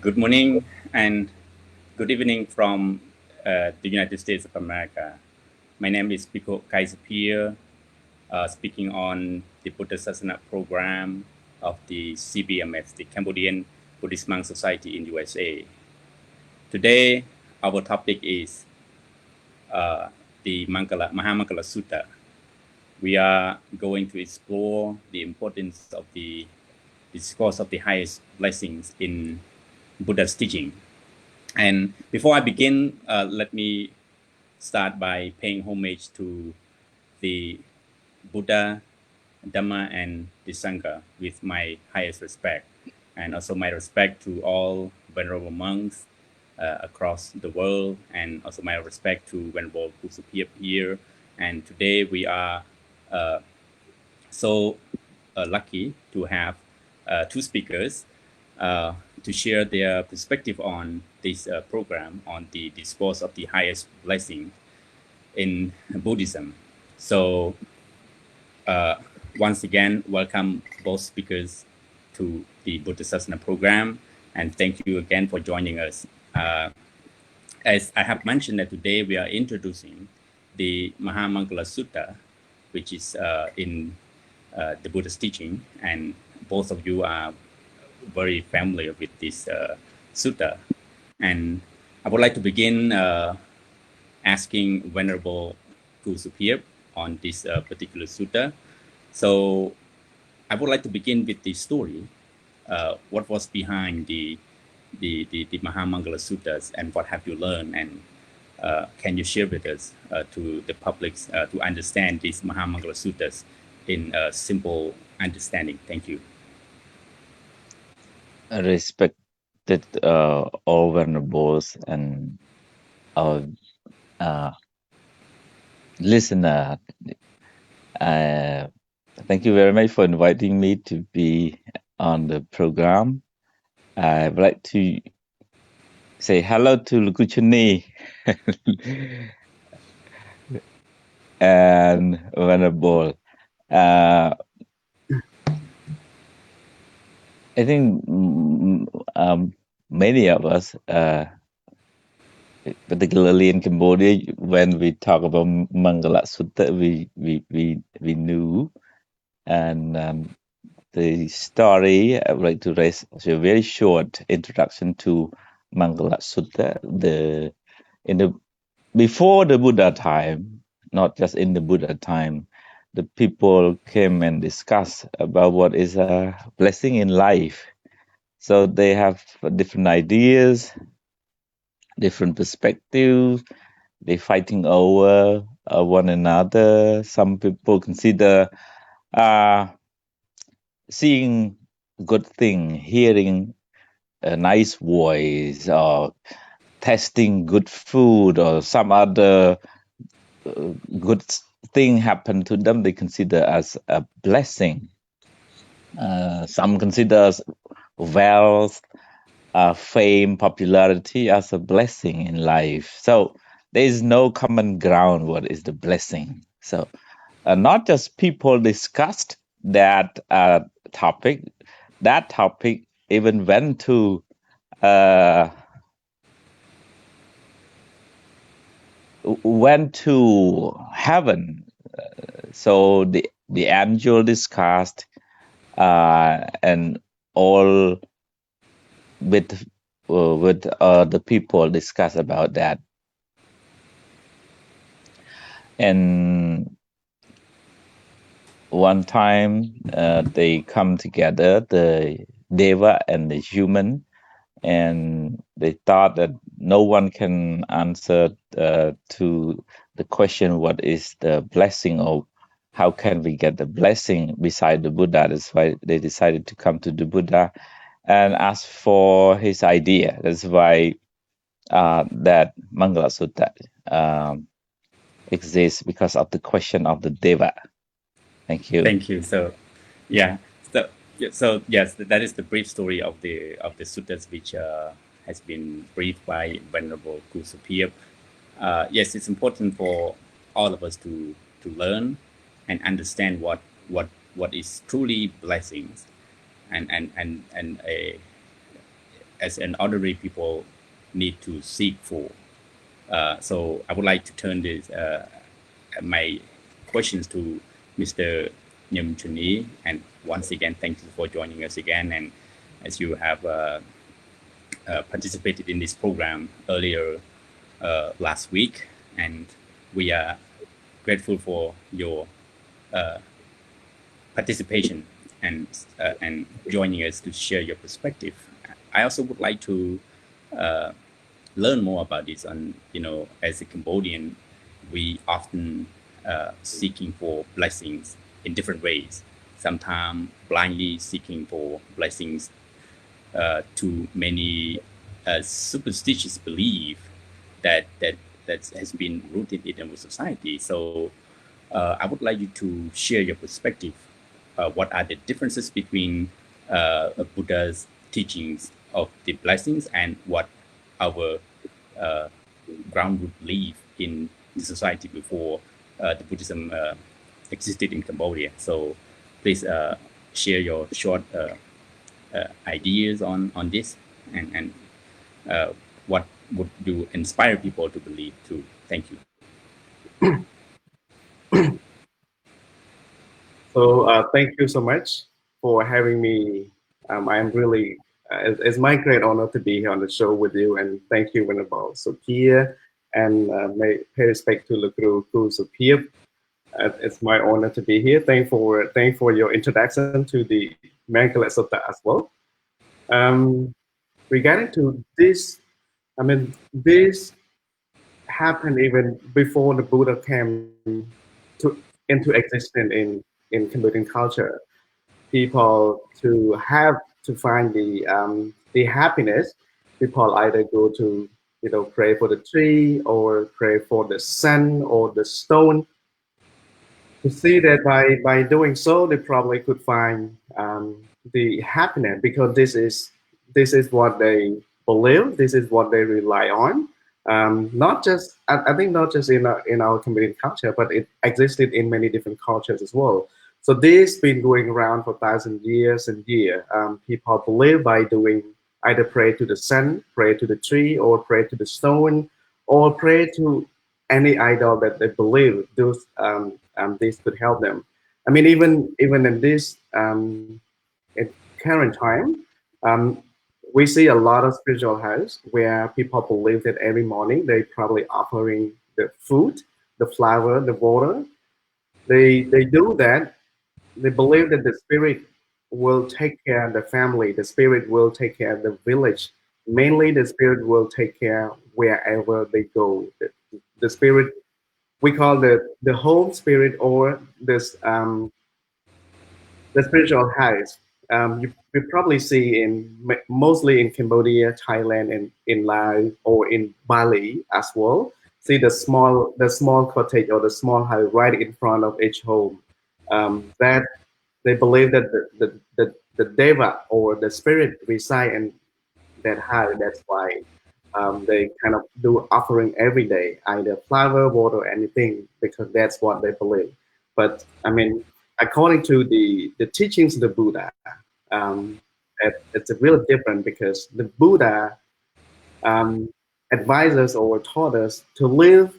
Good morning and good evening from the United States of America. My name is Kou Sopheap, speaking on the Buddhasāsanā program of the CBMS, the Cambodian Buddhist Monk Society in USA. Today, our topic is the Maha Mangala Sutta. We are going to explore the importance of the discourse of the highest blessings in Buddha's teaching. And before I begin, let me start by paying homage to the Buddha, Dhamma, and the Sangha with my highest respect, and also my respect to all venerable monks across the world, and also my respect to Venerable Kou Sopheap here. And today we are so lucky to have two speakers to share their perspective on this program on the discourse of the highest blessing in Buddhism. So once again, welcome both speakers to the Buddhasāsanā program, and thank you again for joining us. As I have mentioned that today we are introducing the Maha Mangala Sutta, which is in the Buddha's teaching, and both of you are very familiar with this sutta. And I would like to begin asking Venerable Kou Sopheap on this particular sutta. So I would like to begin with the story. What was behind the Maha Mangala Suttas, and what have you learned? And can you share with us to the public to understand these Maha Mangala Suttas in a simple understanding? Thank you. Respected all venerables and our listener. Thank you very much for inviting me to be on the program. I would like to say hello to Noem Chhunny and Venerable. I think many of us, particularly in Cambodia, when we talk about Mangala Sutta, we knew. And the story, I would like to raise a very short introduction to Mangala Sutta. Before the Buddha time, not just in the Buddha time, the people came and discussed about what is a blessing in life. So they have different ideas, different perspectives. They're fighting over one another. Some people consider seeing good thing, hearing a nice voice, or tasting good food, or some other good thing happen to them, they consider as a blessing. Some consider wealth, fame, popularity as a blessing in life. So there is no common ground what is the blessing. So not just people discussed that topic. That topic even went to heaven. So the angel discussed, and all with the people discuss about that. And one time they come together, the Deva and the human, and they thought that no one can answer to the question, what is the blessing, or how can we get the blessing beside the Buddha? That's why they decided to come to the Buddha and ask for his idea. That's why that Mangala Sutta exists, because of the question of the Deva. Thank you. Thank you. So, yeah. So yes, that is the brief story of the suttas, which has been briefed by Venerable Kou Sopheap. Yes, it's important for all of us to learn and understand what is truly blessings, and as an ordinary people need to seek for. So I would like to turn this my questions to Mr. Noem Chhunny, and once again, thank you for joining us again. And as you have participated in this program earlier last week, and we are grateful for your participation and joining us to share your perspective. I also would like to learn more about this. And as a Cambodian, we often seeking for blessings in different ways. Sometimes blindly seeking for blessings to many superstitious belief that has been rooted in our society. So I would like you to share your perspective. What are the differences between Buddha's teachings of the blessings and what our groundroot belief in the society before the Buddhism existed in Cambodia? So please share your short ideas on this, and what would you inspire people to believe too? Thank you. So thank you so much for having me. I'm really, it's my great honor to be here on the show with you, and thank you, Venerable Sophia, and may pay respect to Kou Sopheap. It's my honor to be here. Thank for your introduction to the Mangala Sutta as well. Regarding to this, this happened even before the Buddha came into existence in Cambodian culture. People to find the happiness, people either go to pray for the tree or pray for the sun or the stone. To see that by doing so, they probably could find the happiness, because this is what they believe, this is what they rely on. Not just, I think not just in our Cambodian culture, but it existed in many different cultures as well. So this been going around for 1,000 years and years. People believe by doing either pray to the sun, pray to the tree, or pray to the stone, or pray to any idol that they believe this could help them. I mean, even in this in current time, we see a lot of spiritual house where people believe that every morning they probably offering the food, the flower, the water. They do that. They believe that the spirit will take care of the family. The spirit will take care of the village. Mainly, the spirit will take care wherever they go. The spirit, we call the home spirit, or this the spiritual house. You probably see mostly in Cambodia, Thailand, and in Laos or in Bali as well. See the small cottage or the small house right in front of each home. That they believe that the deva or the spirit reside in that house. That's why they kind of do offering every day, either flower, water, or anything, because that's what they believe. But I mean, according to the teachings of the Buddha, it's a really different, because the Buddha advises or taught us to live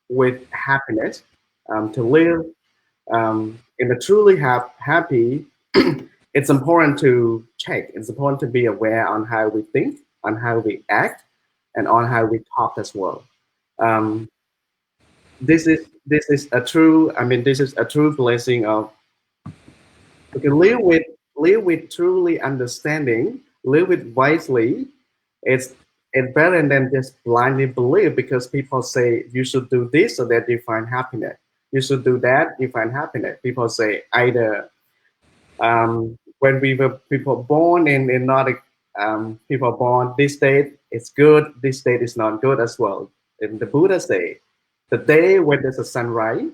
with happiness, to live in a truly happy. It's important to check. It's important to be aware on how we think, on how we act, and on how we talk as well. This is a true. I mean, this is a true blessing of. We can live with truly understanding, live with wisely. It's better than just blindly believe, because people say you should do this so that you find happiness. You should do that, you find happiness. People say either when we were people born in not people born this state is good, this state is not good as well. And the Buddha say the day when there's a sunrise,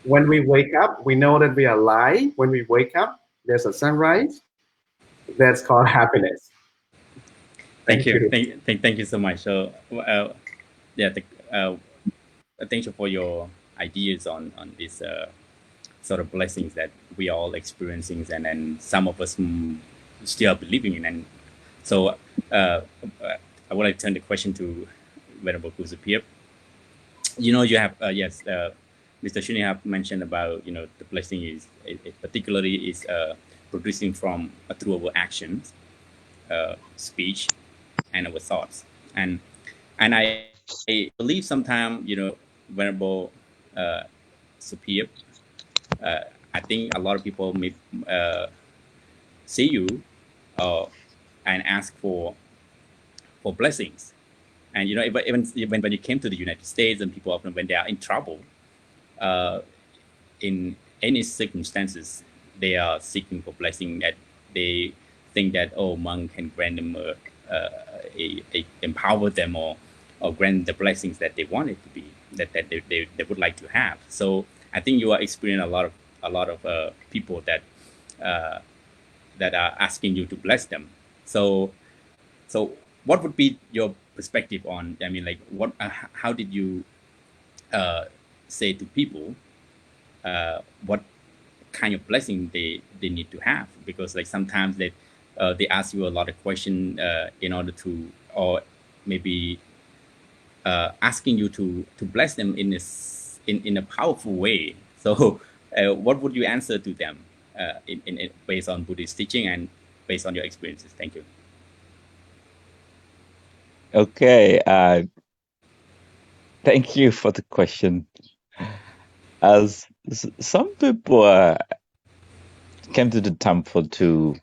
when we wake up, we know that we are alive. When we wake up, there's a sunrise. That's called happiness. Thank you. Thank you so much. So, yeah, thank you for your ideas on this sort of blessings that we are all experiencing, and then some of us still are believing in, and So I want to turn the question to Venerable Kou Sopheap. You have yes, Mr. Chhunny have mentioned about the blessing is particularly is producing from through our actions, speech, and our thoughts, and I believe sometimes Venerable Sopheap, I think a lot of people may see you and ask for blessings. And even when you came to the United States, and people often, when they are in trouble, in any circumstances, they are seeking for blessing, that they think that monk can grant them empower them, or grant the blessings that they want it to be, that they would like to have. So I think you are experiencing a lot of people that that are asking you to bless them. So what would be your perspective on, I mean, like, what how did you say to people what kind of blessing they need to have? Because like sometimes they ask you a lot of questions in order to, or maybe asking you to bless them in a powerful way. So what would you answer to them in based on Buddhist teaching and based on your experiences? Thank you. Okay, thank you for the question. As some people came to the temple to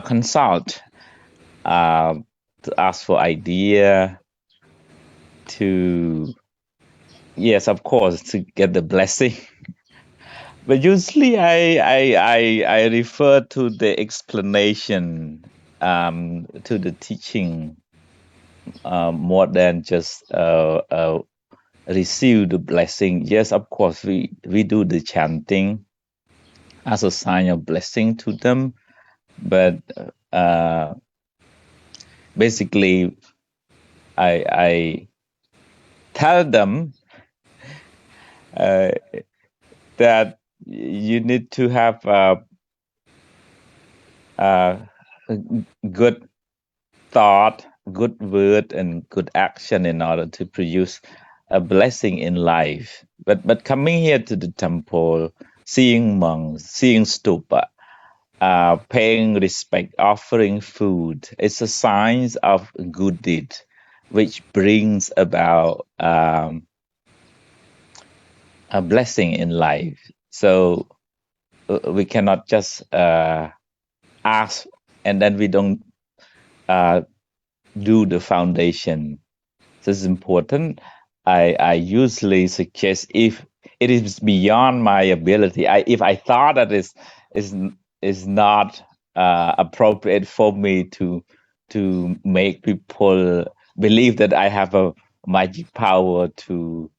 consult, to ask for idea, to, yes, of course, to get the blessing. But usually I refer to the explanation, to the teaching, more than just receive the blessing. Yes, of course, we do the chanting as a sign of blessing to them, but basically I tell them that you need to have good thought, good word, and good action in order to produce a blessing in life. But coming here to the temple, seeing monks, seeing stupa, paying respect, offering food, it's a sign of good deed, which brings about a blessing in life. So we cannot just ask and then we don't do the foundation. So it's important. I usually suggest, if it is beyond my ability, if I thought that is not appropriate for me to make people believe that I have a magic power to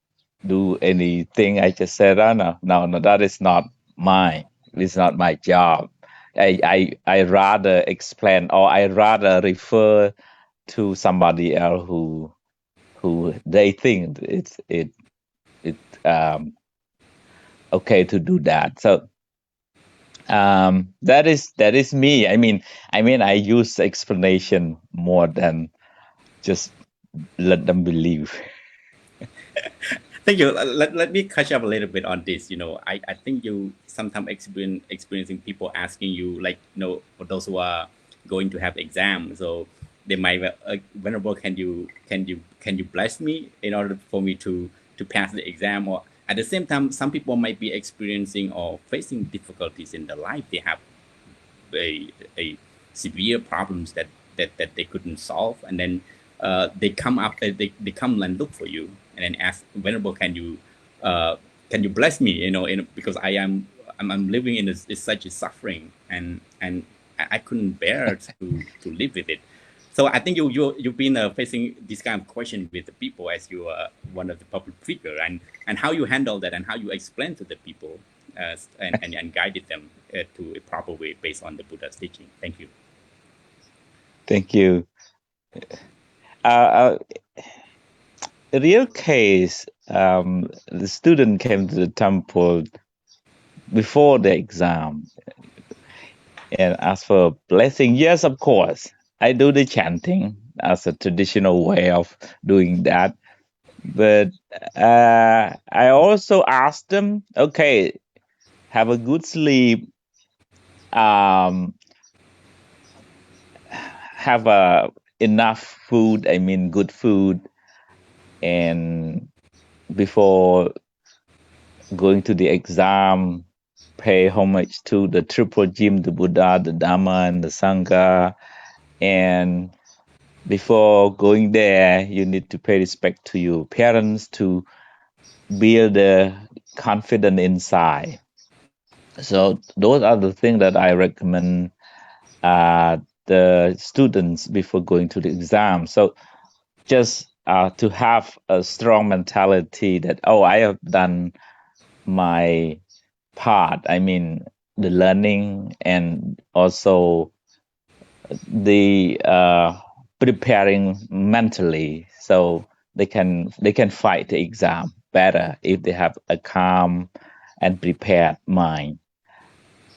do anything, I just said, no, that is not mine. It's not my job. I rather explain, or I rather refer to somebody else who they think it's okay to do that. So that is me. I mean I use explanation more than just let them believe. Thank you. Let me catch up a little bit on this. I think you sometimes experiencing people asking you, like, for those who are going to have exams, so they might, Venerable, can you bless me in order for me to pass the exam? Or at the same time, some people might be experiencing or facing difficulties in their life. They have a severe problems that they couldn't solve, and then they come up, they come and look for you, and then ask, Venerable, can you bless me? Because I'm living in such a suffering, and I couldn't bear to live with it. So I think you've been facing this kind of question with the people as you are one of the public figure, and how you handle that, and how you explain to the people, and guided them to a proper way based on the Buddha's teaching. Thank you. Thank you. A real case, the student came to the temple before the exam. And as for blessing, yes, of course, I do the chanting as a traditional way of doing that. But I also ask them, okay, have a good sleep, um, have enough food, I mean, good food, and before going to the exam, pay homage to the triple gym, the Buddha, the Dhamma, and the Sangha. And before going there, you need to pay respect to your parents to build the confidence inside. So those are the things that I recommend the students before going to the exam. So just to have a strong mentality that, oh, I have done my part. I mean, the learning and also the preparing mentally, so they can fight the exam better if they have a calm and prepared mind.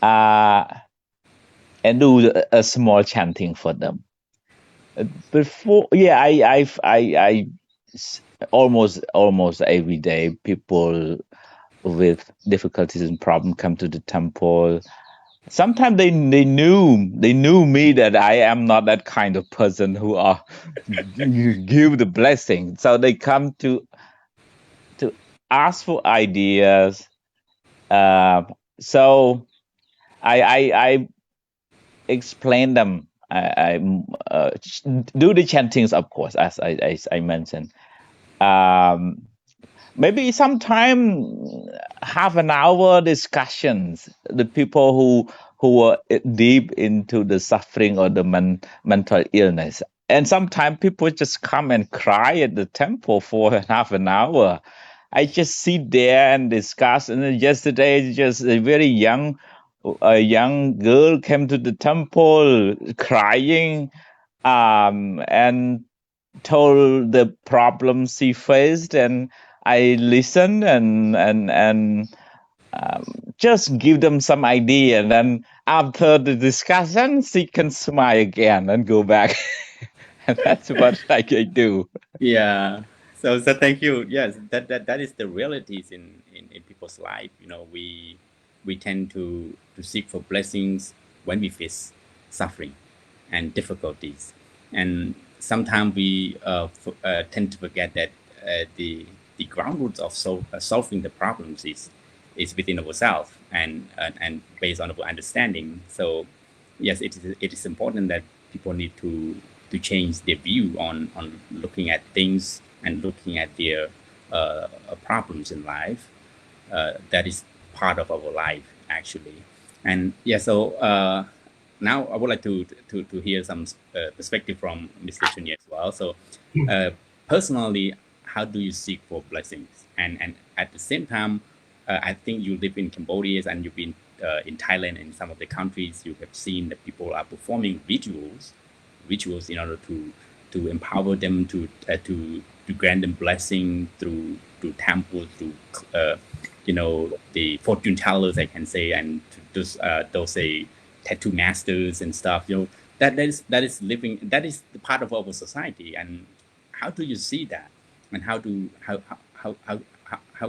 And do a small chanting for them. Before, yeah, I almost every day people with difficulties and problems come to the temple. Sometimes they knew me that I am not that kind of person who are give the blessing. So they come to ask for ideas. So I explain them. I do the chantings, of course, as I mentioned. Maybe sometime half an hour discussions. The people who are deep into the suffering or the mental illness, and sometimes people just come and cry at the temple for half an hour. I just sit there and discuss. And then yesterday, just a very young girl came to the temple crying, and told the problems she faced, and I listened and just give them some idea. And then after the discussion, she can smile again and go back. And that's what I can do. Yeah. So thank you. Yes, that is the realities in people's life. You know, we tend to seek for blessings when we face suffering and difficulties, and sometimes we tend to forget that the ground roots of solving the problems is within ourselves and based on our understanding. So yes, it is important that people need to change their view on looking at things and looking at their problems in life. That is part of our life actually. And yeah, so now I would like to hear some perspective from Mr. Chhunny as well. So personally, how do you seek for blessings? And at the same time, I think you live in Cambodia and you've been in Thailand and some of the countries. You have seen that people are performing rituals in order to empower them to grant them blessing through temples, through the fortune tellers, I can say, and those say tattoo masters and stuff. That is living, that is the part of our society. And how do you see that? And how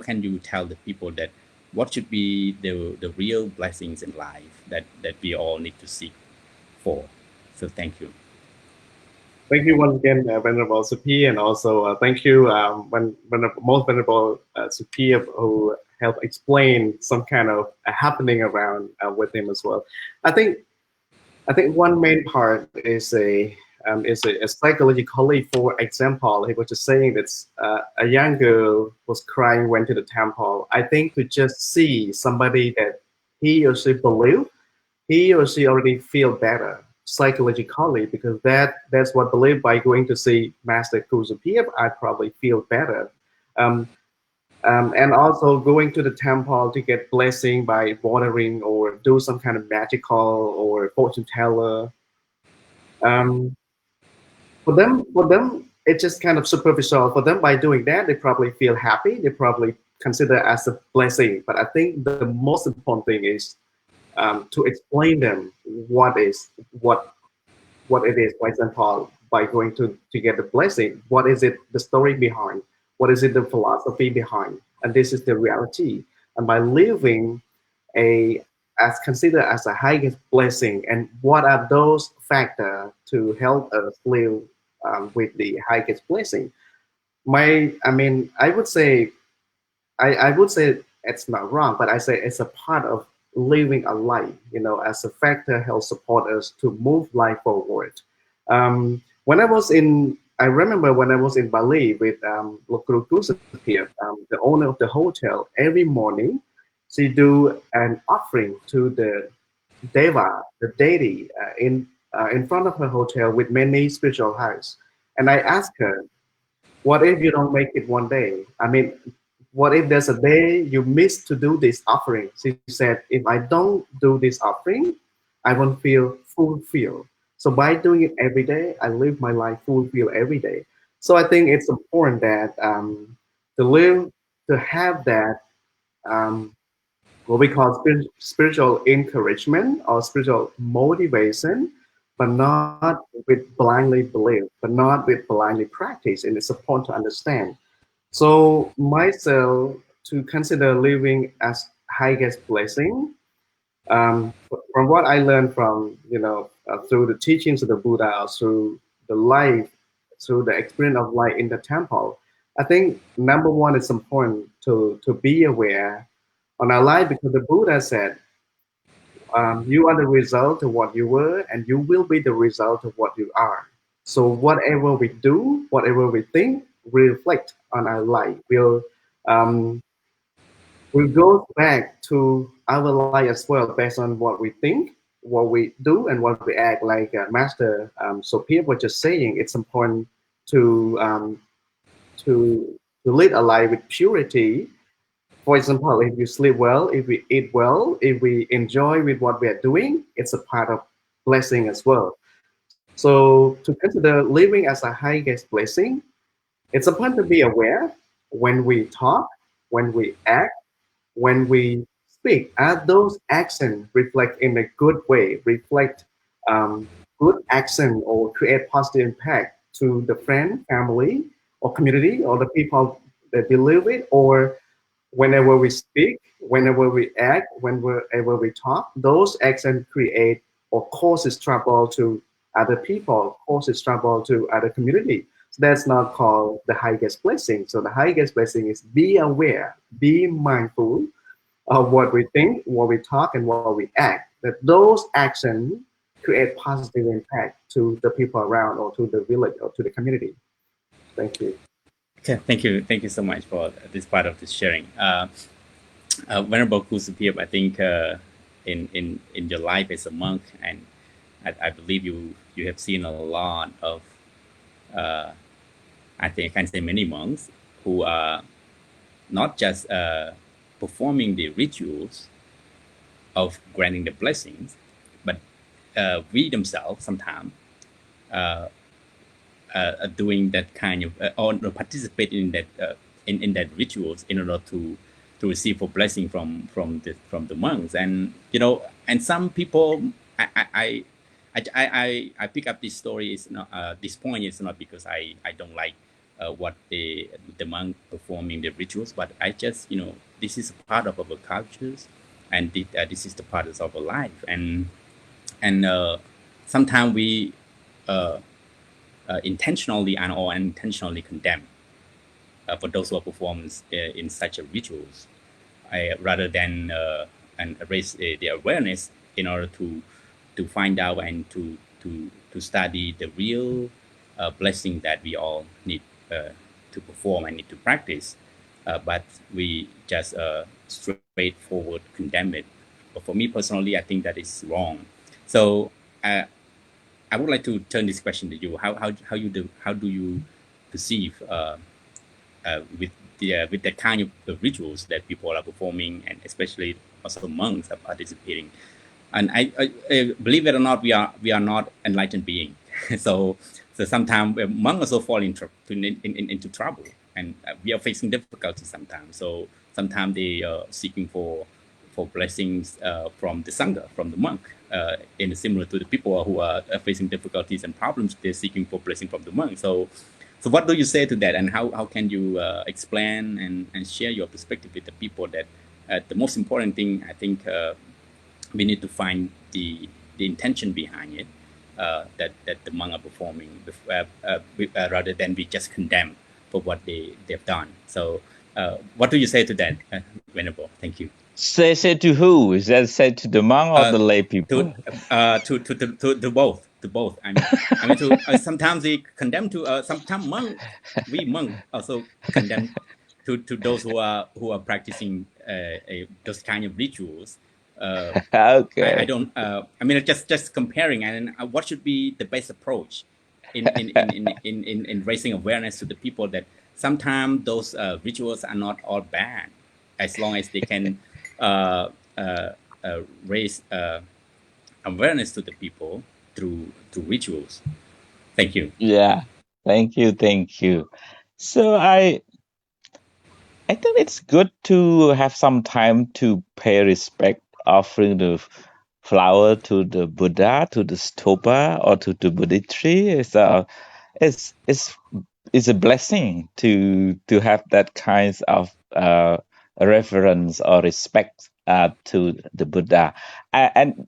can you tell the people that what should be the real blessings in life that we all need to seek for? So thank you. Thank you once again, Venerable Sopheap, and also thank you, most Venerable Sopheap, who helped explain some kind of happening around with him as well. I think one main part is a psychologically. For example, he was just saying that a young girl was crying, went to the temple. I think to just see somebody that he or she believe, he or she already feel better psychologically, because that's what believed. By going to see Master Kou Sopheap, I probably feel better. And also going to the temple to get blessing by watering or do some kind of magical or fortune teller. For them, it's just kind of superficial. For them, by doing that, they probably feel happy. They probably consider as a blessing. But I think the most important thing is to explain them what it is. For example, by going to get the blessing, what is it, the story behind, what is it, the philosophy behind, and this is the reality. And by living a as considered as a highest blessing, and what are those factors to help us live with the highest blessing? I would say I would say it's not wrong, but I say it's a part of living a life, as a factor help support us to move life forward. I remember when I was in Bali with Guru Kou Sopheap, the owner of the hotel. Every morning, she do an offering to the Deva, the deity, in front of her hotel with many spiritual houses. And I asked her, what if you don't make it one day? What if there's a day you miss to do this offering? She said, if I don't do this offering, I won't feel fulfilled. So by doing it every day, I live my life fulfilled every day. So I think it's important that to live, to have that um, what we call spiritual encouragement or spiritual motivation, but not with blindly belief, but not with blindly practice. And it's important to understand. So myself to consider living as highest blessing, from what I learned from through the teachings of the Buddha, or through the life, through the experience of life in the temple. I think number one, it's important to be aware on our life, because the Buddha said, you are the result of what you were, and you will be the result of what you are. So whatever we do, whatever we think, will reflect on our life. Um, will go back to our life as well, based on what we think, what we do, and what we act. Like Master Sopheap was just saying, it's important to um, to lead a life with purity. For example, if you sleep well, if we eat well, if we enjoy with what we are doing, it's a part of blessing as well. So to consider living as a highest blessing, it's important to be aware when we talk, when we act, when we speak. Are those actions reflect in a good way, reflect good action, or create positive impact to the friend, family, or community, or the people that we live with, or whenever we speak, whenever we act, whenever we talk, those actions create or causes trouble to other people, causes trouble to other community. So that's not called the highest blessing. So the highest blessing is be aware, be mindful of what we think, what we talk, and what we act. That those actions create positive impact to the people around, or to the village, or to the community. Thank you. Okay, thank you so much for this part of this sharing. Venerable Kou Sopheap, I think in your life as a monk, and I believe you have seen a lot of, I think I can say many monks who are not just performing the rituals of granting the blessings, but we themselves sometimes doing that kind of or participate in that in that rituals in order to receive a blessing from the monks. And and some people, I pick up this story is not this point is not because I don't like what the monk performing the rituals, but I just this is a part of our cultures, and this is the part of our life, and sometimes we intentionally and or unintentionally condemn for those who are performing in such a rituals, rather than and raise the awareness in order to find out and to study the real blessing that we all need to perform and need to practice. But we just straightforward condemn it. But for me personally, I think that is wrong. So I would like to turn this question to you. How do you perceive with the kind of the rituals that people are performing, and especially also monks are participating? And I believe it or not, we are not enlightened beings. so sometimes monks also fall into trouble, and we are facing difficulties sometimes. So sometimes they are seeking for blessings from the sangha, from the monk, and similar to the people who are facing difficulties and problems, they're seeking for blessing from the monk. So what do you say to that, and how can you explain and share your perspective with the people that the most important thing, I think, we need to find the intention behind it, that the monk are performing, rather than we just condemn for what they've done. So what do you say to that, Venerable? Thank you. Say to who? Is that said to the monk or the lay people? To both. To both. I mean, to sometimes we condemn to sometimes we monk also condemn to those who are practicing those kind of rituals. Okay. I don't. I mean, just comparing, and what should be the best approach in raising awareness to the people that sometimes those rituals are not all bad, as long as they can raise awareness to the people through rituals. Thank you. Yeah. Thank you. So I think it's good to have some time to pay respect, offering the flower to the Buddha, to the stupa, or to the Buddha tree. It's a blessing to have that kind of reverence or respect to the Buddha, and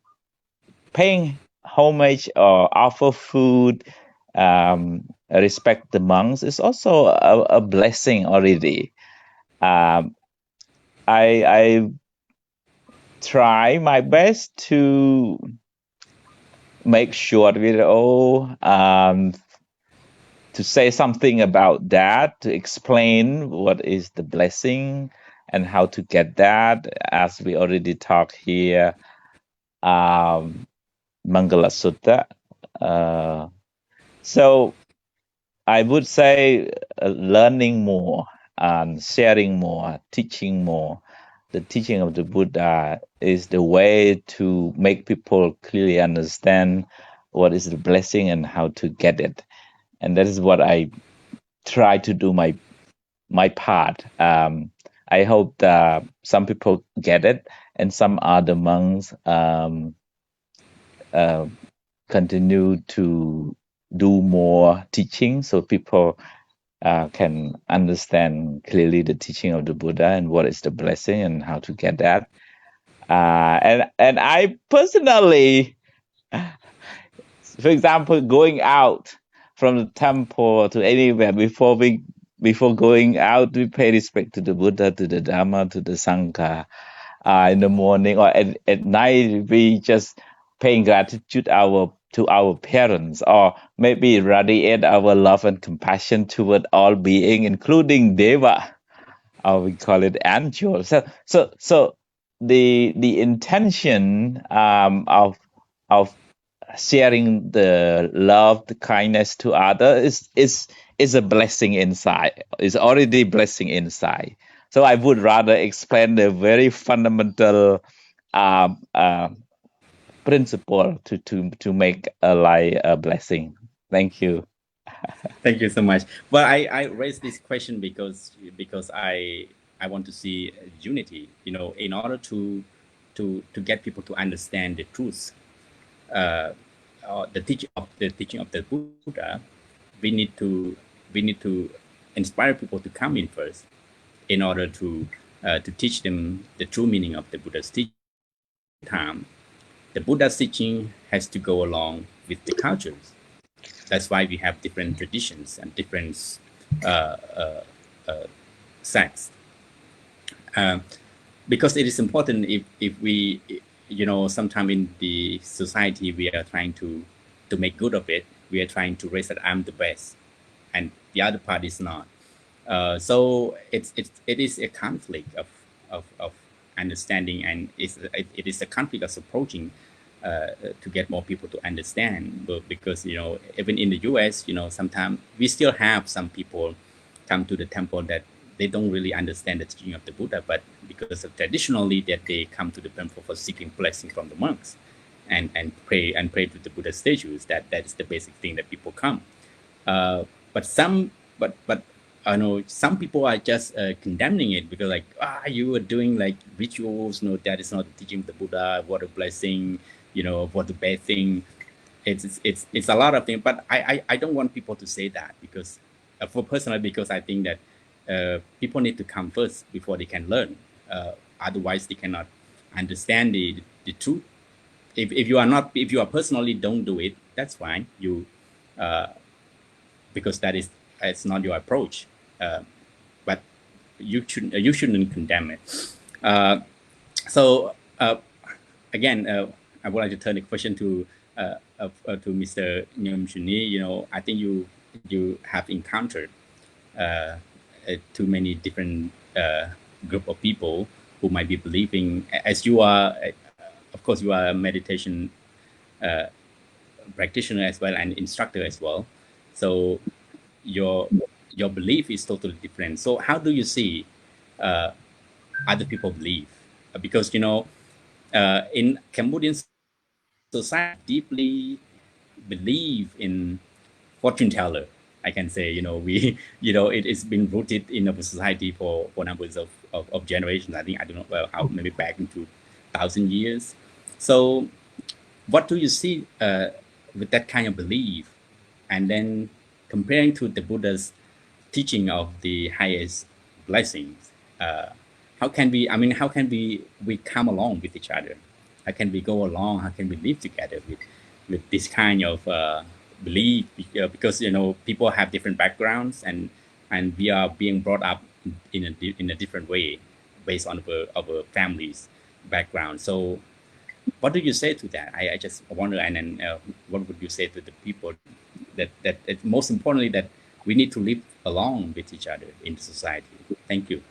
paying homage or offer food, respect the monks is also a blessing already. I try my best to make short video, to say something about that, to explain what is the blessing and how to get that, as we already talked here, Mangala Sutta. So I would say learning more and sharing more, teaching more. The teaching of the Buddha is the way to make people clearly understand what is the blessing and how to get it. And that is what I try to do my part. I hope that some people get it, and some other monks continue to do more teaching, so people can understand clearly the teaching of the Buddha and what is the blessing and how to get that. And I personally, for example, going out from the temple to anywhere, before going out, we pay respect to the Buddha, to the Dharma, to the Sangha. In the morning or at night, we just paying gratitude to our parents, or maybe radiate our love and compassion toward all being, including Deva, or we call it angel. So the intention of sharing the love, the kindness to others is a blessing inside. It's already blessing inside. So I would rather explain the very fundamental principle to make a life a blessing. Thank you. Thank you so much. Well, I raised this question because I want to see unity. You know, in order to get people to understand the truth, the teaching of the Buddha, we need to inspire people to come in first, in order to teach them the true meaning of the Buddha's teaching. The Buddha's teaching has to go along with the cultures. That's why we have different traditions and different sects. Because it is important, if we, you know, sometime in the society we are trying to make good of it. We are trying to raise that I'm the best, and the other part is not. So it is a conflict of understanding, and it is a conflict of approaching to get more people to understand. But because, you know, even in the U.S., you know, sometimes we still have some people come to the temple that they don't really understand the teaching of the Buddha, but because of traditionally that they come to the temple for seeking blessing from the monks, and pray to the Buddha statues. That is the basic thing that people come. But I know some people are just condemning it because like, you are doing like rituals, that is not teaching the Buddha, what a blessing, what the bad thing. It's a lot of things, but I don't want people to say that because for personally, because I think that people need to come first before they can learn. Otherwise they cannot understand the truth. If you are personally don't do it, that's fine. Uh, because it's not your approach. But you shouldn't condemn it. So again, I would like to turn the question to Mr. Noem Chhunny. I think you have encountered too many different group of people who might be believing, as you are. Of course, you are a meditation practitioner as well and instructor as well. So your belief is totally different. So how do you see other people believe? Because in Cambodian society, deeply believe in fortune teller. I can say, we, it's been rooted in our society for numbers of generations. I think, I don't know, how maybe back into 1,000 years. So what do you see with that kind of belief? And then comparing to the Buddha's teaching of the highest blessings, how can we come along with each other? How can we go along? How can we live together with this kind of belief? Because people have different backgrounds, and we are being brought up in a different way based on our family's background. So what do you say to that? I just wonder, and then what would you say to the people that most importantly that we need to live along with each other in the society? Thank you.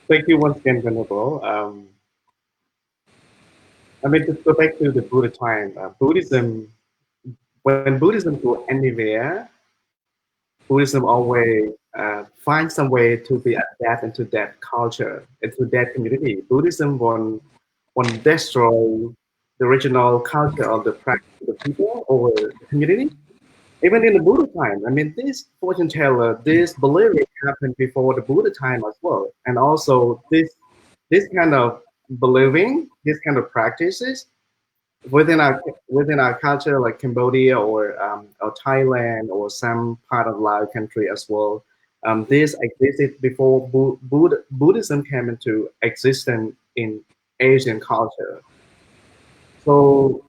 Thank you once again, Venerable. To go back to the Buddha time, Buddhism, when Buddhism go anywhere, Buddhism always finds some way to be adapted into that culture, into that community. Buddhism won't destroy the original culture of the practice of the people or the community. Even in the Buddha time, this fortune teller, this believing happened before the Buddha time as well. And also this kind of believing, this kind of practices within our culture, like Cambodia or Thailand or some part of Lao country as well. This existed before Buddhism came into existence in Asian culture. So,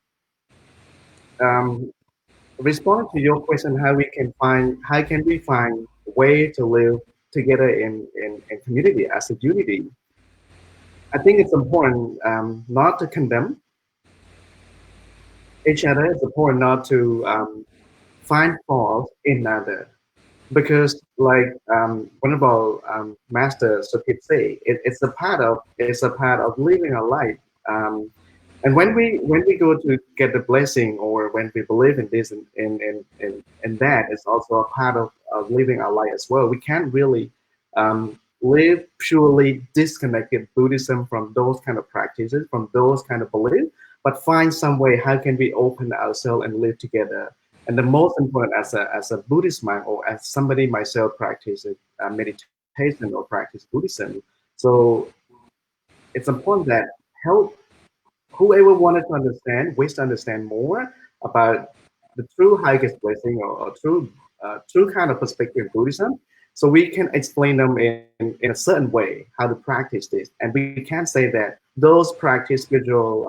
respond to your question, how can we find way to live together in community as a unity? I think it's important not to condemn each other. It's important not to find fault in another, because like Venerable Master Sopheap say, it's a part of living a life. And when we go to get the blessing, or when we believe in this and that, is also a part of living our life as well. We can't really live purely disconnected Buddhism from those kind of practices, from those kind of beliefs, but find some way how can we open ourselves and live together. And the most important, as a Buddhist monk, or as somebody myself practice meditation or practice Buddhism, so it's important that help whoever wanted to wish to understand more about the true highest blessing, or true kind of perspective in Buddhism, so we can explain them in a certain way how to practice this. And we can say that those practice spiritual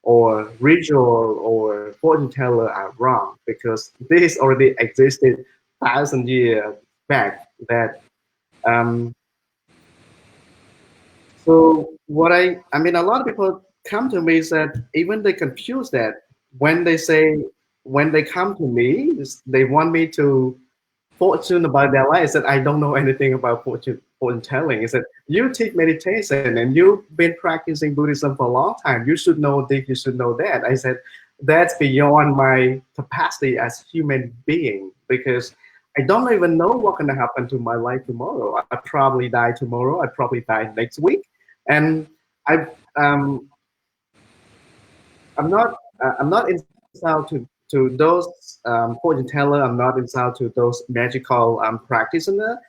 or ritual or fortune teller are wrong, because this already existed 1,000 years back. That so what a lot of people come to me said, even they confuse that when they come to me, they want me to fortune about their life. I said, I don't know anything about fortune telling. He said, you teach meditation and you've been practicing Buddhism for a long time. You should know this, you should know that. I said, that's beyond my capacity as human being, because I don't even know what's going to happen to my life tomorrow. I probably die tomorrow. I probably die next week. And I'm not inside to those fortune teller. I'm not inside to those magical practitioner.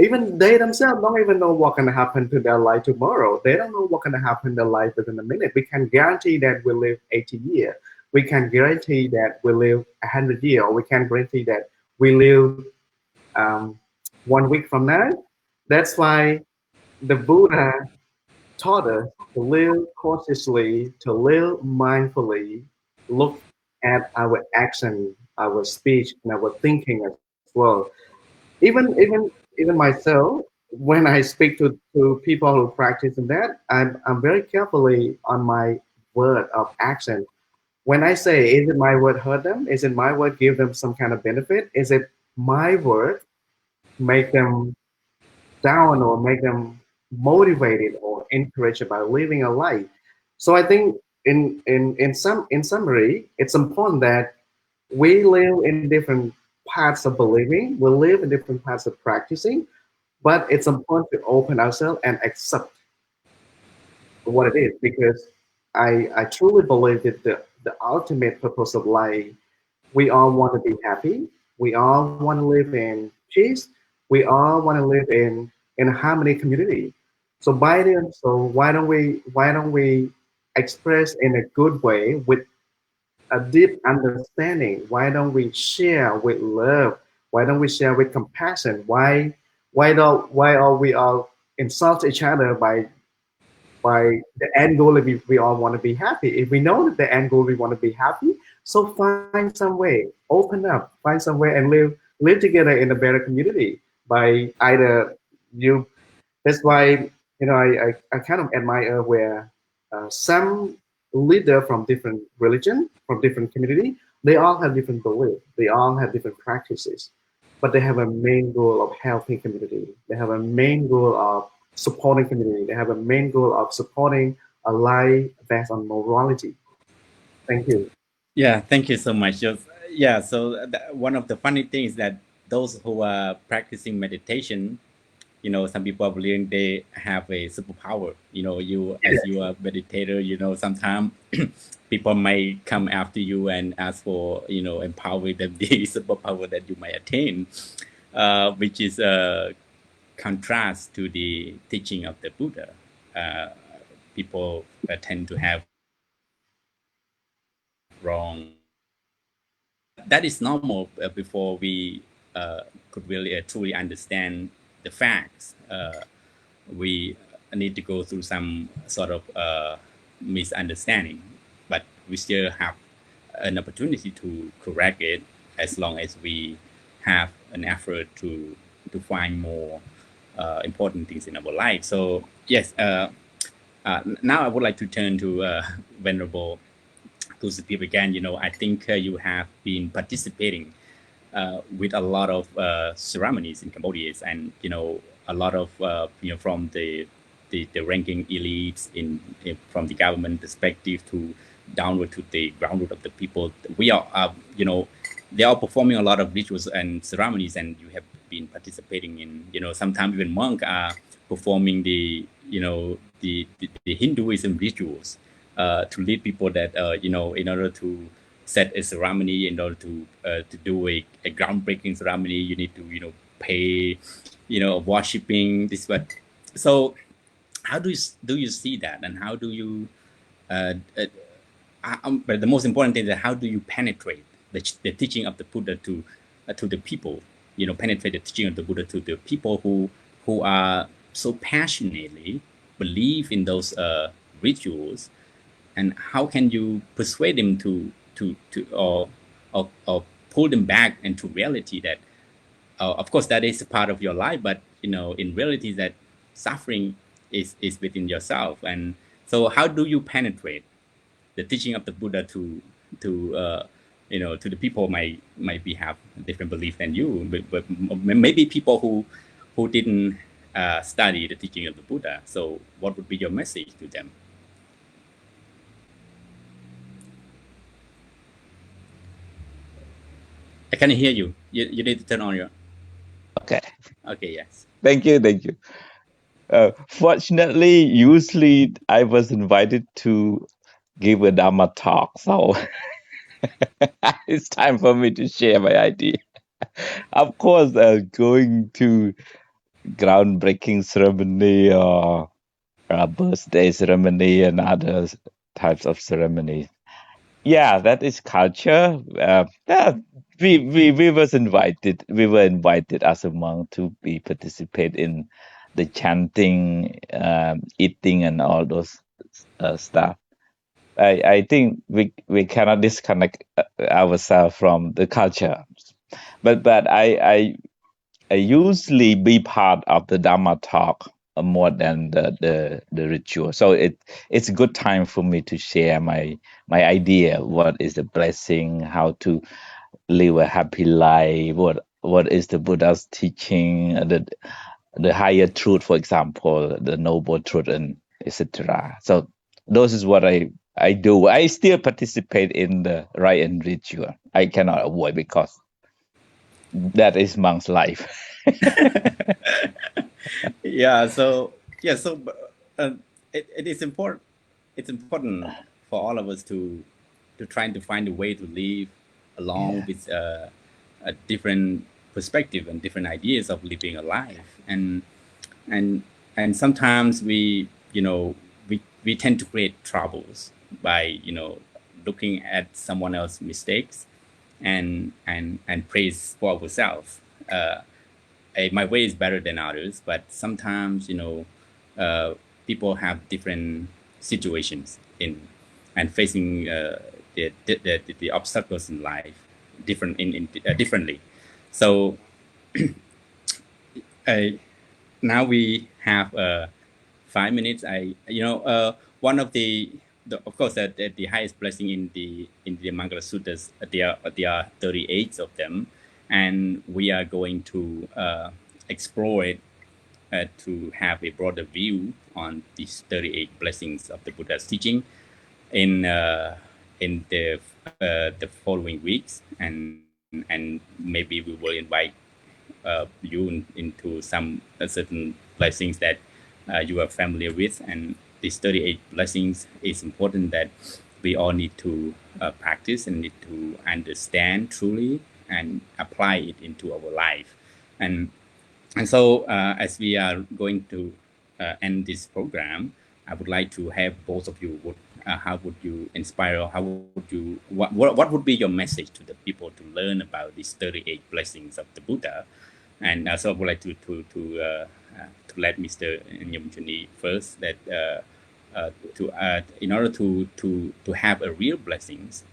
Even they themselves don't even know what can happen to their life tomorrow. They don't know what can happen to their life within a minute. We can guarantee that we live 80 years. We can guarantee that we live 100 years, or we can guarantee that we live um, 1 week from now. That's why the Buddha taught us to live consciously, to live mindfully, look at our action, our speech, and our thinking as well. Even myself, when I speak to people who practice in that, I'm very carefully on my word of action. When I say, is it my word hurt them? Is it my word give them some kind of benefit? Is it my word make them down or make them motivated or encouraged about living a life? So I think in summary, it's important that we live in different paths of believing, we live in different paths of practicing, but it's important to open ourselves and accept what it is, because I truly believe that the ultimate purpose of life, we all want to be happy, we all want to live in peace, we all want to live in a harmony community. So why don't we express in a good way with a deep understanding? Why don't we share with love? Why don't we share with compassion? Why are we all insult each other by the end goal? We all want to be happy. If we know that the end goal we want to be happy, so find some way, open up, find some way and live together in a better community by either you. That's why I kind of admire where some leader from different religion, from different community, they all have different beliefs, they all have different practices, but they have a main goal of helping community. They have a main goal of supporting community. They have a main goal of supporting a life based on morality. Thank you. Yeah, thank you so much. Yeah, so one of the funny things that those who are practicing meditation, some people are believing they have a superpower. You as you are meditator, sometimes people may come after you and ask for, empower them the superpower that you might attain, which is a contrast to the teaching of the Buddha. People tend to have wrong. That is normal before we could really truly understand the facts. We need to go through some sort of misunderstanding, but we still have an opportunity to correct it as long as we have an effort to find more important things in our life. So yes, now I would like to turn to Venerable Kou Sopheap again. I think you have been participating with a lot of ceremonies in Cambodia, and a lot of from the ranking elites from the government perspective to downward to the groundward of the people. We are they are performing a lot of rituals and ceremonies, and you have been participating in sometimes even monks are performing the Hinduism rituals to lead people that in order to set a ceremony, in order to do a groundbreaking ceremony, you need to pay worshipping this. But so how do you see that, and how do you but the most important thing is how do you penetrate the teaching of the Buddha to the people, penetrate the teaching of the Buddha to the people who are so passionately believe in those rituals, and how can you persuade them to or pull them back into reality that of course that is a part of your life, but in reality that suffering is within yourself. And so how do you penetrate the teaching of the Buddha to to the people might be have different belief than you, but maybe people who didn't study the teaching of the Buddha. So what would be your message to them? I can't hear you. You need to turn on your. Okay. Okay. Yes. Thank you. Fortunately, usually I was invited to give a Dharma talk, so it's time for me to share my idea. Of course, going to groundbreaking ceremony or a birthday ceremony and other types of ceremonies. Yeah, that is culture. Yeah, we was invited. We were invited as a monk to be participate in the chanting, eating, and all those stuff. I think we cannot disconnect ourselves from the culture. But I usually be part of the Dhamma talk more than the ritual. So it's a good time for me to share my idea. What is the blessing? How to live a happy life? What is the Buddha's teaching? The higher truth, for example, the noble truth, and etc. So those is what I do. I still participate in the rite and ritual. I cannot avoid because that is monk's life. Yeah. So it is important. It's important for all of us to trying to find a way to live along with a different perspective and different ideas of living a life. And and sometimes we tend to create troubles by looking at someone else's mistakes and praise for ourselves. My way is better than others, but sometimes people have different situations in and facing the obstacles in life differently. So now we have 5 minutes. One of the of course the highest blessing in the Mangala Suttas, there are 38 of them, and we are going to explore it to have a broader view on these 38 blessings of the Buddha's teaching in the following weeks, and maybe we will invite you into some certain blessings that you are familiar with. And these 38 blessings is important that we all need to practice and need to understand truly and apply it into our life. And so as we are going to end this program, I would like to have both of you, how would you inspire, or how would you, what would be your message to the people to learn about these 38 blessings of the Buddha? And so I would like to let Mr. Noem Chhunny first, that in order to have a real blessings,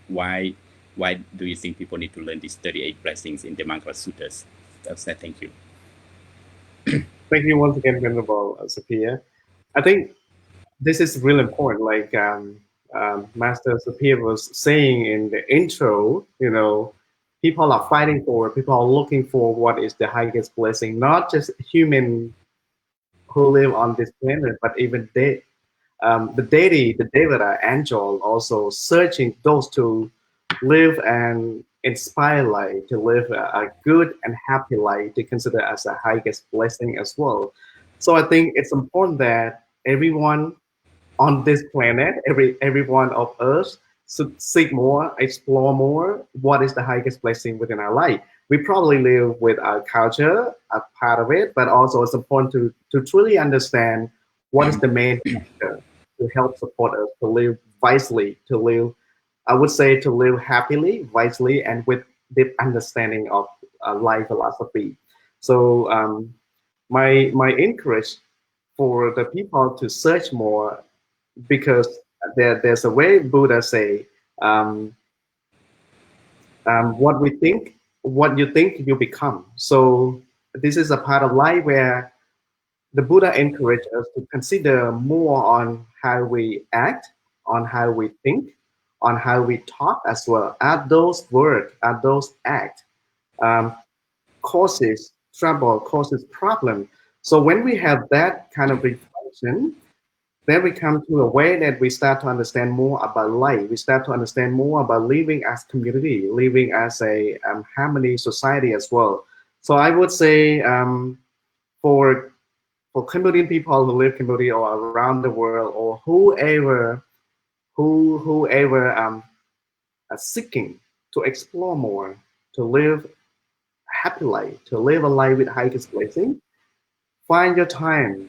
why do you think people need to learn these 38 blessings in the Mangala Suttas? That's that. Thank you. Thank you once again, Venerable Sophia. I think this is really important. Like Master Sophia was saying in the intro, people are fighting for, people are looking for what is the highest blessing, not just human who live on this planet, but even they, the deity, the Devata, angel, also searching those to live an inspired life, to live a good and happy life, to consider as a highest blessing as well. So I think it's important that everyone on this planet, every one of us should seek more, explore more. What is the highest blessing within our life? We probably live with our culture, a part of it, but also it's important to truly understand what is the main factor to help support us to live wisely, to live, I would say, to live happily, wisely, and with deep understanding of life philosophy. So my encourage for the people to search more, because there's a way Buddha say, what you think you become. So this is a part of life where the Buddha encouraged us to consider more on how we act, on how we think, on how we talk as well. Are those words, are those acts causes trouble, causes problem? So when we have that kind of reflection, then we come to a way that we start to understand more about life. We start to understand more about living as community, living as a harmony society as well. So I would say for Cambodian people who live in Cambodia or around the world, or whoever are seeking to explore more, to live happy life, to live a life with highest blessing, find your time,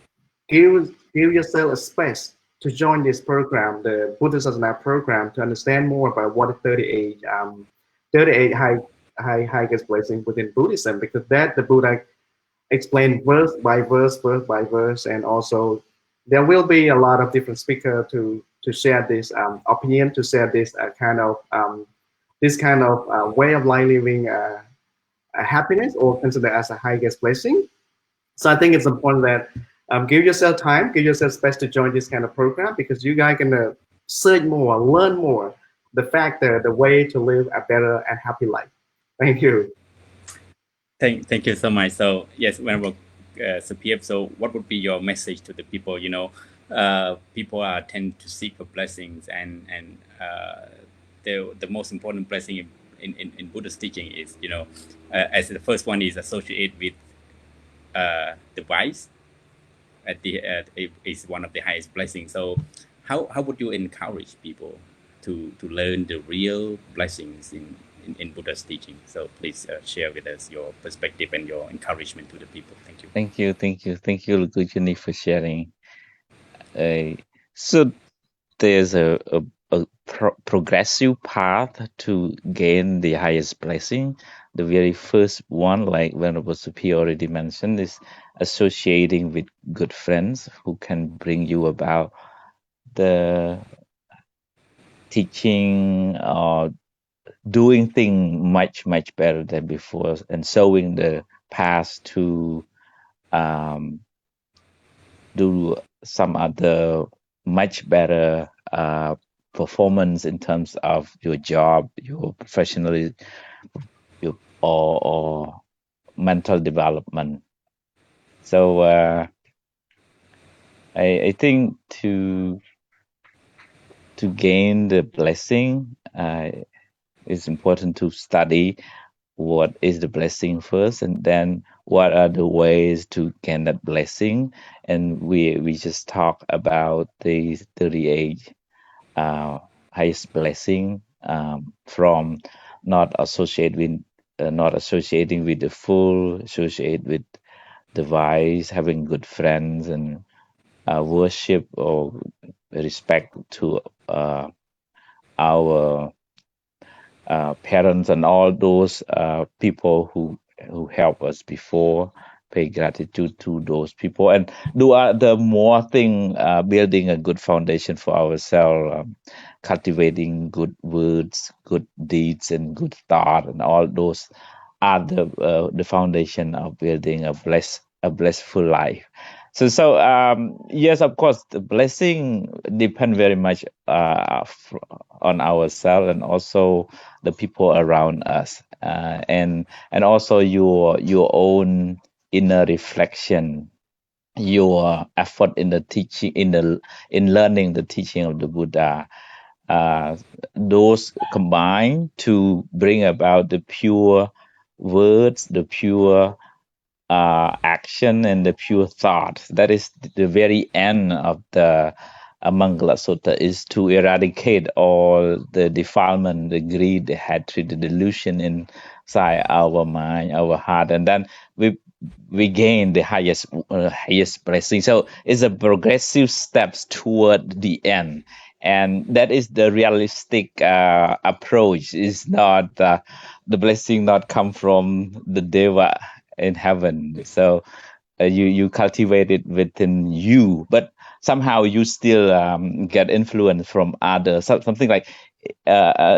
give yourself a space to join this program, the Buddhasāsanā program, to understand more about what is 38 highest blessing within Buddhism, because that the Buddha explained verse by verse, and also there will be a lot of different speakers to share this opinion, to share this kind of way of life living happiness, or consider as a highest blessing. So I think it's important that give yourself time, give yourself space to join this kind of program, because you guys can search more, learn more, the factor, the way to live a better and happy life. Thank you. Thank you so much. So yes, Venerable Sopheap, so what would be your message to the people? People tend to seek for blessings, and the most important blessing in Buddha's teaching is, as the first one is associated with the wise, is one of the highest blessings. So how would you encourage people to learn the real blessings in Buddha's teaching? So please share with us your perspective and your encouragement to the people. Thank you. Thank you, Lukuchini, for sharing. So there's a progressive path to gain the highest blessing. The very first one, like Venerable Sopheap already mentioned, is associating with good friends who can bring you about the teaching or doing things much better than before, and showing the path to do some other much better performance in terms of your job, your professional, or mental development. So I think to gain the blessing, it's important to study what is the blessing first, and then what are the ways to gain that blessing. And we just talk about the 38 highest blessing, from not associating with the fool, associate with the wise, having good friends, and worship or respect to our parents and all those people who helped us before. Pay gratitude to those people, and do the more thing, building a good foundation for ourselves, cultivating good words, good deeds, and good thought, and all those are the foundation of building a blissful life. So yes, of course, the blessing depend very much on ourselves, and also the people around us, and also your own inner reflection, your effort in the teaching, in learning the teaching of the Buddha. Those combine to bring about the pure words, the pure action, and the pure thought. That is the very end of the Mangala Sutta, is to eradicate all the defilement, the greed, the hatred, the delusion inside our mind, our heart, and then we gain the highest blessing. So it's a progressive steps toward the end, and that is the realistic approach. Is not the blessing not come from the Deva in heaven. So you cultivate it within you, but somehow you still get influence from others. Something like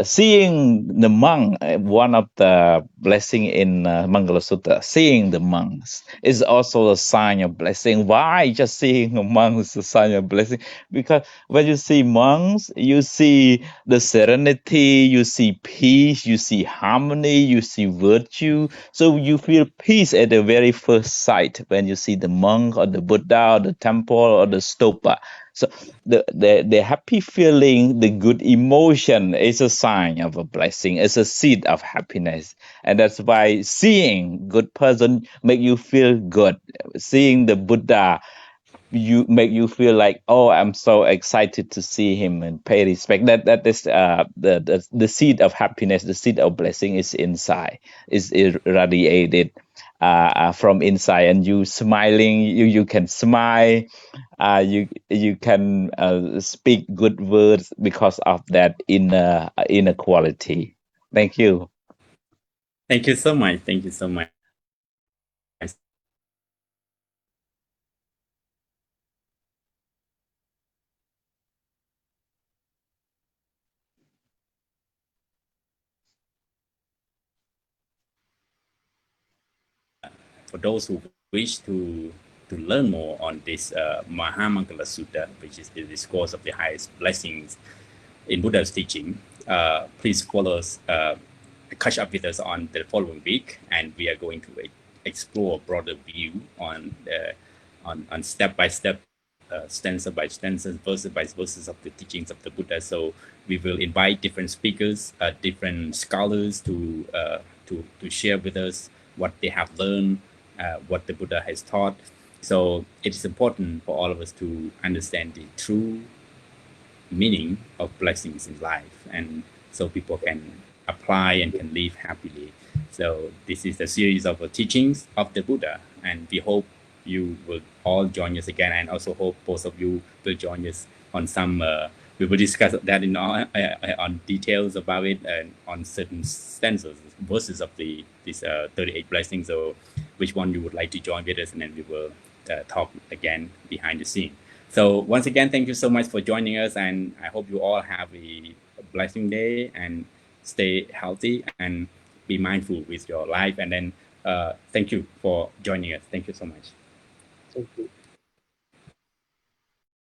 seeing the monk, one of the blessing in Mangala Sutta, seeing the monks is also a sign of blessing. Why just seeing a monk is a sign of blessing? Because when you see monks, you see the serenity, you see peace, you see harmony, you see virtue. So you feel peace at the very first sight when you see the monk or the Buddha or the temple or the stupa. So the happy feeling, the good emotion is a sign of a blessing. It's a seed of happiness. And that's why seeing good person make you feel good. Seeing the Buddha make you feel like, oh, I'm so excited to see him and pay respect. That is the seed of happiness, the seed of blessing is inside, is irradiated from inside, and you smiling, you can smile, you can speak good words because of that inner quality. Thank you. Thank you so much. Thank you so much. For those who wish to learn more on this Maha Mangala Sutta, which is the discourse of the highest blessings in Buddha's teaching, please follow us, catch up with us on the following week, and we are going to explore a broader view on step by step, stanza by stanza, verses by verses of the teachings of the Buddha. So we will invite different speakers, different scholars to share with us what they have learned, what the Buddha has taught. So it is important for all of us to understand the true meaning of blessings in life, and so people can apply and can live happily. So this is the series of teachings of the Buddha, and we hope you will all join us again, and also hope both of you will join us on some we will discuss that in on details about it and on certain stanzas, verses of these 38 blessings, or which one you would like to join with us, and then we will talk again behind the scene. So once again, thank you so much for joining us, and I hope you all have a blessing day and stay healthy and be mindful with your life. And then thank you for joining us. Thank you so much. Thank you.